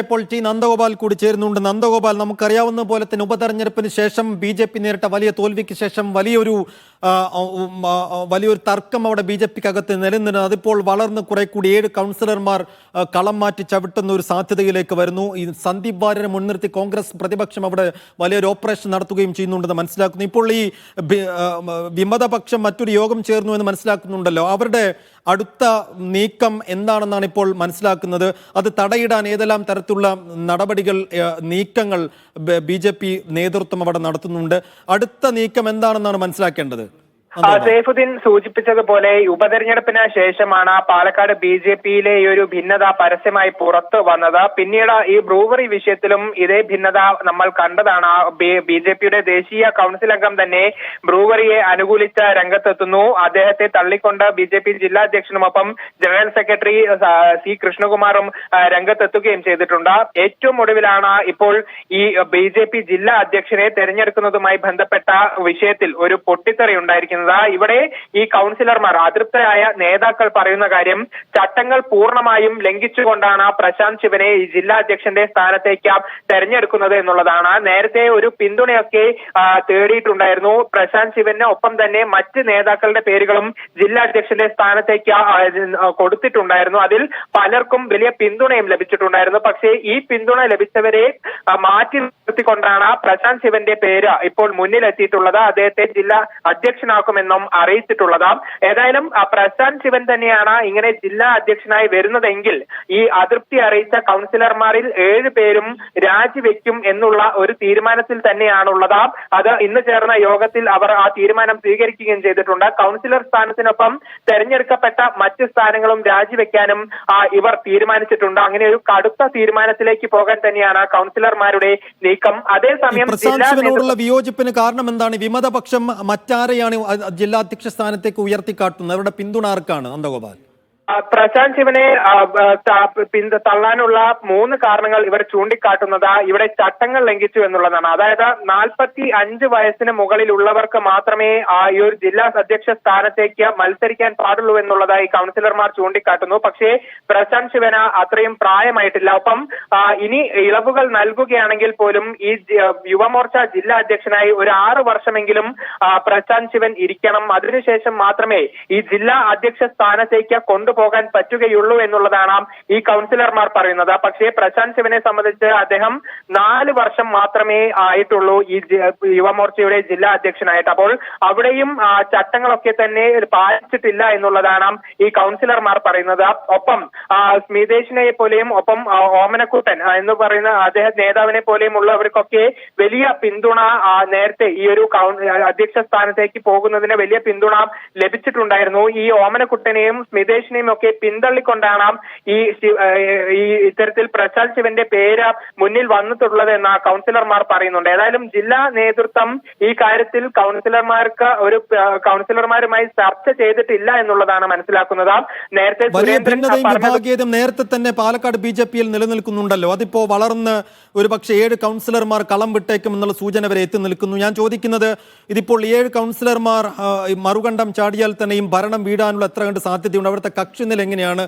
ഇപ്പോൾ ടി നന്ദഗോപാൽ കൂടി ചേരുന്നുണ്ട്. നന്ദഗോപാൽ, നമുക്കറിയാവുന്ന പോലെ തന്നെ ഉപതെരഞ്ഞെടുപ്പിന് ശേഷം ബി.ജെ.പി നേരിട്ട വലിയ തോൽവിക്ക് ശേഷം വലിയൊരു തർക്കം അവിടെ ബി.ജെ.പിക്ക് അകത്ത് നിലനിന്നിരുന്നു. അതിപ്പോൾ വളർന്ന് കുറെ കൂടി 7 കൗൺസിലർമാർ കളം മാറ്റി ചവിട്ടുന്ന ഒരു സാധ്യതയിലേക്ക് വരുന്നു. ഈ സന്ദീപ് വാര്യരെ മുൻനിർത്തി കോൺഗ്രസ് പ്രതിപക്ഷം അവിടെ വലിയൊരു ഓപ്പറേഷൻ നടത്തുകയും ചെയ്യുന്നുണ്ടെന്ന് മനസ്സിലാക്കുന്നു. ഇപ്പോൾ ഈ വിമതപക്ഷം മറ്റൊരു യോഗം ചേർന്നു എന്ന് മനസ്സിലാക്കുന്നുണ്ടല്ലോ. അവരുടെ അടുത്ത നീക്കം എന്താണെന്നാണ് ഇപ്പോൾ മനസ്സിലാക്കുന്നത്. അത് തടയിടാൻ ഏതെല്ലാം തരത്തിലുള്ള നടപടികൾ, നീക്കങ്ങൾ ബി.ജെ.പി നേതൃത്വം അവിടെ നടത്തുന്നുണ്ട്? അടുത്ത നീക്കം എന്താണെന്നാണ് മനസ്സിലാക്കേണ്ടത്? സൈഫുദ്ദീൻ സൂചിപ്പിച്ചതുപോലെ ഉപതെരഞ്ഞെടുപ്പിന് ശേഷമാണ് പാലക്കാട് ബി.ജെ.പിയിലെ ഈ ഒരു ഭിന്നത പരസ്യമായി പുറത്തു വന്നത്. പിന്നീട് ഈ ബ്രൂവറി വിഷയത്തിലും ഇതേ ഭിന്നത നമ്മൾ കണ്ടതാണ്. ബി.ജെ.പിയുടെ ദേശീയ കൗൺസിൽ അംഗം തന്നെ ബ്രൂവറിയെ അനുകൂലിച്ച രംഗത്തെത്തുന്നു. അദ്ദേഹത്തെ തള്ളിക്കൊണ്ട് ബി.ജെ.പി ജില്ലാ അധ്യക്ഷനുമൊപ്പം ജനറൽ സെക്രട്ടറി സി കൃഷ്ണകുമാറും രംഗത്തെത്തുകയും ചെയ്തിട്ടുണ്ട്. ഏറ്റവും ഒടുവിലാണ് ഇപ്പോൾ ഈ ബി.ജെ.പി ജില്ലാ അധ്യക്ഷനെ തെരഞ്ഞെടുക്കുന്നതുമായി ബന്ധപ്പെട്ട വിഷയത്തിൽ ഒരു പൊട്ടിത്തെറി ഉണ്ടായിരിക്കുന്നത്. ഇവിടെ ഈ കൗൺസിലർമാർ, അതൃപ്തരായ നേതാക്കൾ പറയുന്ന കാര്യം, ചട്ടങ്ങൾ പൂർണ്ണമായും ലംഘിച്ചുകൊണ്ടാണ് പ്രശാന്ത് ശിവനെ ഈ ജില്ലാ അധ്യക്ഷന്റെ സ്ഥാനത്തേക്ക് തെരഞ്ഞെടുക്കുന്നത് എന്നുള്ളതാണ്. നേരത്തെ ഒരു പിന്തുണയൊക്കെ തേടിയിട്ടുണ്ടായിരുന്നു. പ്രശാന്ത് ശിവന് ഒപ്പം തന്നെ മറ്റ് നേതാക്കളുടെ പേരുകളും ജില്ലാ അധ്യക്ഷന്റെ സ്ഥാനത്തേക്ക് കൊടുത്തിട്ടുണ്ടായിരുന്നു. അതിൽ പലർക്കും വലിയ പിന്തുണയും ലഭിച്ചിട്ടുണ്ടായിരുന്നു. പക്ഷേ ഈ പിന്തുണ ലഭിച്ചവരെ മാറ്റി നിർത്തിക്കൊണ്ടാണ് പ്രശാന്ത് ശിവന്റെ പേര് ഇപ്പോൾ മുന്നിലെത്തിയിട്ടുള്ളത്. അദ്ദേഹത്തെ ജില്ലാ അധ്യക്ഷനാക്കുമെന്നും അറിയിച്ചിട്ടുള്ളത്. ഏതായാലും പ്രശാന്ത് ശിവൻ തന്നെയാണ് ഇങ്ങനെ ജില്ലാ അധ്യക്ഷനായി വരുന്നതെങ്കിൽ ഈ അതൃപ്തി അറിയിച്ച കൗൺസിലർമാരിൽ 7 പേരും രാജിവെക്കും എന്നുള്ള ഒരു തീരുമാനത്തിൽ തന്നെയാണുള്ളത്. അത് ഇന്ന് ചേർന്ന യോഗത്തിൽ അവർ ആ തീരുമാനം സ്വീകരിക്കുകയും ചെയ്തിട്ടുണ്ട്. കൗൺസിലർ സ്ഥാനത്തിനൊപ്പം തെരഞ്ഞെടുക്കപ്പെട്ട മറ്റ് സ്ഥാനങ്ങളും രാജിവെക്കാനും ഇവർ തീരുമാനിച്ചിട്ടുണ്ട്. അങ്ങനെ ഒരു കടുത്ത തീരുമാനത്തിലേക്ക് പോകാൻ തന്നെയാണ് കൗൺസിലർമാരുടെ നീക്കം. അതേസമയം വിയോജിപ്പിന് കാരണം എന്താണ്? വിമതപക്ഷം മറ്റാരെയാണ് ജില്ലാ അധ്യക്ഷ സ്ഥാനത്തേക്ക് ഉയർത്തിക്കാട്ടുന്നത്? അവരുടെ പിന്തുണ ആർക്കാണ്, നന്ദഗോപാൽ? പ്രശാന്ത് ശിവനെ തള്ളാനുള്ള 3 കാരണങ്ങൾ ഇവർ ചൂണ്ടിക്കാട്ടുന്നത് ഇവിടെ ചട്ടങ്ങൾ ലംഘിച്ചു എന്നുള്ളതാണ്. അതായത് 45 വയസ്സിന് മുകളിലുള്ളവർക്ക് മാത്രമേ ഈ ഒരു ജില്ലാ അധ്യക്ഷ സ്ഥാനത്തേക്ക് മത്സരിക്കാൻ പാടുള്ളൂ എന്നുള്ളതായി കൗൺസിലർമാർ ചൂണ്ടിക്കാട്ടുന്നു. പക്ഷേ പ്രശാന്ത് ശിവന് അത്രയും പ്രായമായിട്ടില്ല. ഒപ്പം ഇനി ഇളവുകൾ നൽകുകയാണെങ്കിൽ പോലും ഈ യുവമോർച്ച ജില്ലാ അധ്യക്ഷനായി ഒരു 6 വർഷമെങ്കിലും പ്രശാന്ത് ശിവൻ ഇരിക്കണം. അതിനുശേഷം മാത്രമേ ഈ ജില്ലാ അധ്യക്ഷ സ്ഥാനത്തേക്ക് പോകാൻ പറ്റുകയുള്ളൂ എന്നുള്ളതാണ് ഈ കൗൺസിലർമാർ പറയുന്നത്. പക്ഷേ പ്രശാന്ത് ശിവനെ സംബന്ധിച്ച് അദ്ദേഹം 4 വർഷം മാത്രമേ ആയിട്ടുള്ളൂ ഈ യുവമോർച്ചയുടെ ജില്ലാ അധ്യക്ഷനായിട്ട്. അപ്പോൾ അവിടെയും ചട്ടങ്ങളൊക്കെ തന്നെ പാലിച്ചിട്ടില്ല എന്നുള്ളതാണ് ഈ കൗൺസിലർമാർ പറയുന്നത്. ഒപ്പം സ്മിതേഷിനെ പോലെയും ഒപ്പം ഓമനക്കുട്ടൻ എന്ന് പറയുന്ന അദ്ദേഹം നേതാവിനെ പോലെയും ഉള്ളവർക്കൊക്കെ വലിയ പിന്തുണ നേരത്തെ ഈ ഒരു അധ്യക്ഷ സ്ഥാനത്തേക്ക് പോകുന്നതിന് വലിയ പിന്തുണ ലഭിച്ചിട്ടുണ്ടായിരുന്നു. ഈ ഓമനക്കുട്ടനെയും സ്മിതേഷിനെയും ഒക്കെ പിന്തള്ളിക്കൊണ്ടാണ് ഈ ഇത്തരത്തിൽ പ്രശാന്ത് ശിവന്റെ പേര് മുന്നിൽ വന്നിട്ടുള്ളത് എന്ന് കൗൺസിലർമാർ പറയുന്നുണ്ട്. ഏതായാലും ജില്ലാ നേതൃത്വം ഈ കാര്യത്തിൽ കൗൺസിലർമാരുമായി ചർച്ച ചെയ്തിട്ടില്ല എന്നുള്ളതാണ് മനസ്സിലാക്കുന്നത്. നേരത്തെ നേരത്തെ തന്നെ പാലക്കാട് ബി.ജെ.പിയിൽ നിലനിൽക്കുന്നുണ്ടല്ലോ. അതിപ്പോ വളർന്ന് ഒരുപക്ഷെ 7 കൗൺസിലർമാർ കളം വിട്ടേക്കും എന്നുള്ള സൂചന വരെ എത്തി നിൽക്കുന്നു. ഞാൻ ചോദിക്കുന്നത്, ഇതിപ്പോൾ 7 കൗൺസിലർമാർ മറുകണ്ഠം ചാടിയാൽ തന്നെയും ഭരണം വീഴാനുള്ള എത്ര കണ്ട് സാധ്യതയുണ്ട്? അവിടുത്തെ കക്ഷിനില എങ്ങനെയാണ്?